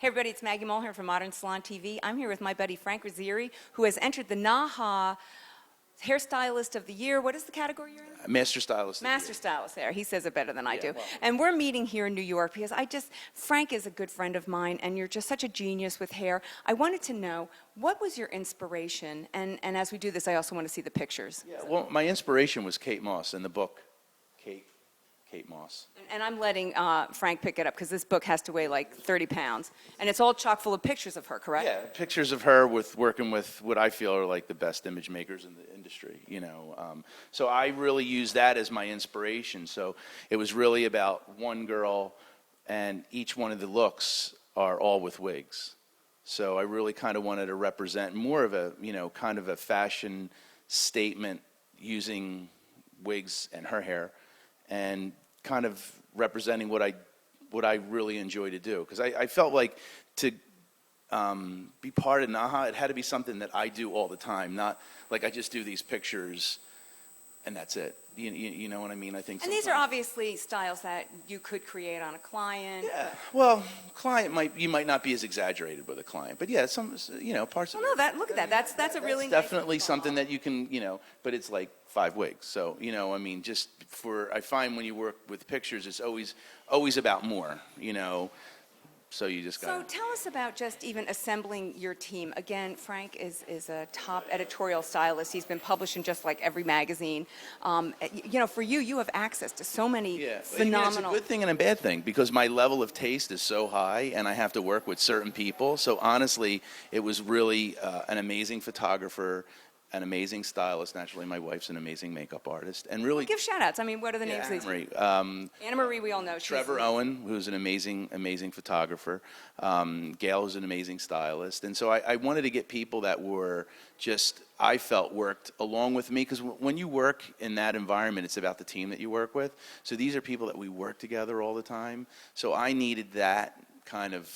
Hey everybody, it's Maggie Mulhern from Modern Salon TV. I'm here with my buddy Frank Rizzieri, who has entered the NAHA Hairstylist of the Year. What is the category you're in? Master Stylist. Master Stylist there. He says it better than I do. Well. And we're meeting here in New York because Frank is a good friend of mine and you're just such a genius with hair. I wanted to know, what was your inspiration? And as we do this, I also want to see the pictures. Yeah, well, my inspiration was Kate Moss in the book. Kate Moss. And I'm letting Frank pick it up because this book has to weigh like 30 pounds. And it's all chock full of pictures of her, correct? Yeah, pictures of her working with what I feel are like the best image makers in the industry, you know. So I really use that as my inspiration. So it was really about one girl, and each one of the looks are all with wigs. So I really kind of wanted to represent more of a, you know, kind of a fashion statement using wigs and her hair, and kind of representing what I really enjoy to do. Because I felt like to be part of NAHA, it had to be something that I do all the time, not like I just do these pictures and that's it. You know what I mean? I think. And these are obviously styles that you could create on a client. Yeah. Well, you might not be as exaggerated with a client, but yeah, some, you know, parts Well, of no, it. look at that. That's a really Definitely nice something that you can, you know, but it's like 5 wigs. So, you know, I mean, I find when you work with pictures, it's always about more, you know. So you just got. So tell us about just even assembling your team. Again, Frank is a top editorial stylist. He's been published in just like every magazine. You know, for you have access to so many phenomenal. It's a good thing and a bad thing because my level of taste is so high, and I have to work with certain people. So honestly, it was really an amazing photographer, an amazing stylist. Naturally, my wife's an amazing makeup artist, and really give shout outs. I mean, what are the names of these? Anna Marie, we all know. Trevor Owen, who's an amazing photographer. Gail, who's an amazing stylist. And so I wanted to get people that were just, I felt, worked along with me, because when you work in that environment, it's about the team that you work with. So these are people that we work together all the time. So I needed that kind of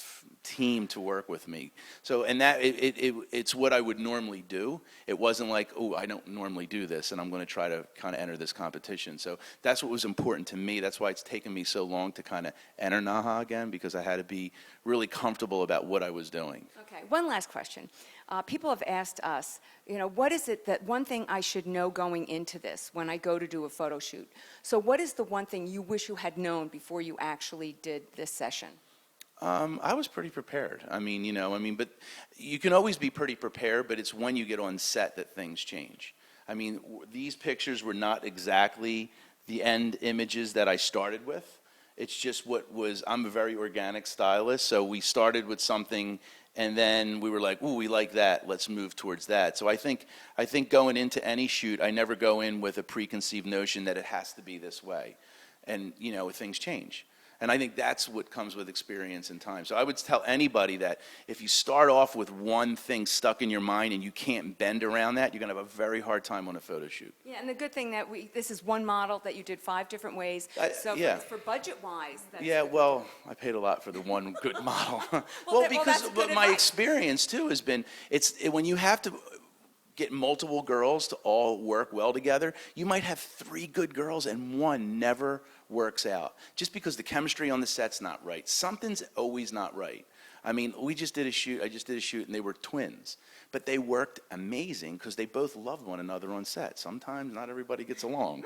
team to work with me. So, and that it's what I would normally do. It wasn't like, oh, I don't normally do this and I'm going to try to kind of enter this competition. So that's what was important to me. That's why it's taken me so long to kind of enter NAHA again, because I had to be really comfortable about what I was doing. Okay, one last question. People have asked us, you know, what is it that one thing I should know going into this when I go to do a photo shoot? So what is the one thing you wish you had known before you actually did this session? I was pretty prepared. I mean, you know, but you can always be pretty prepared, but it's when you get on set that things change. I mean, these pictures were not exactly the end images that I started with. It's just I'm a very organic stylist, so we started with something and then we were like, ooh, we like that, let's move towards that. So I think going into any shoot, I never go in with a preconceived notion that it has to be this way. And, you know, things change. And I think that's what comes with experience and time. So I would tell anybody that if you start off with one thing stuck in your mind and you can't bend around that, you're going to have a very hard time on a photo shoot. Yeah, and the good thing that this is one model that you did 5 different ways. So yeah. for budget-wise, that's yeah, well, I paid a lot for the one good model. But my experience too has been, when you have to get multiple girls to all work well together, you might have 3 good girls and one never works out. Just because the chemistry on the set's not right. Something's always not right. I mean, I just did a shoot and they were twins. But they worked amazing because they both loved one another on set. Sometimes not everybody gets along.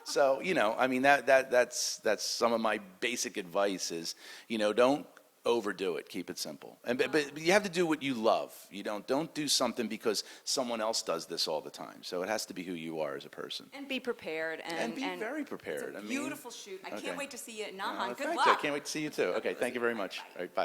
So, you know, I mean, that's some of my basic advice is, you know, don't overdo it. Keep it simple. But you have to do what you love. You don't do something because someone else does this all the time. So it has to be who you are as a person. And be prepared. And be very prepared. It's a beautiful shoot. I can't wait to see you at NAHA. Good thanks. luck. I can't wait to see you too. Okay, thank you very much. All right, bye.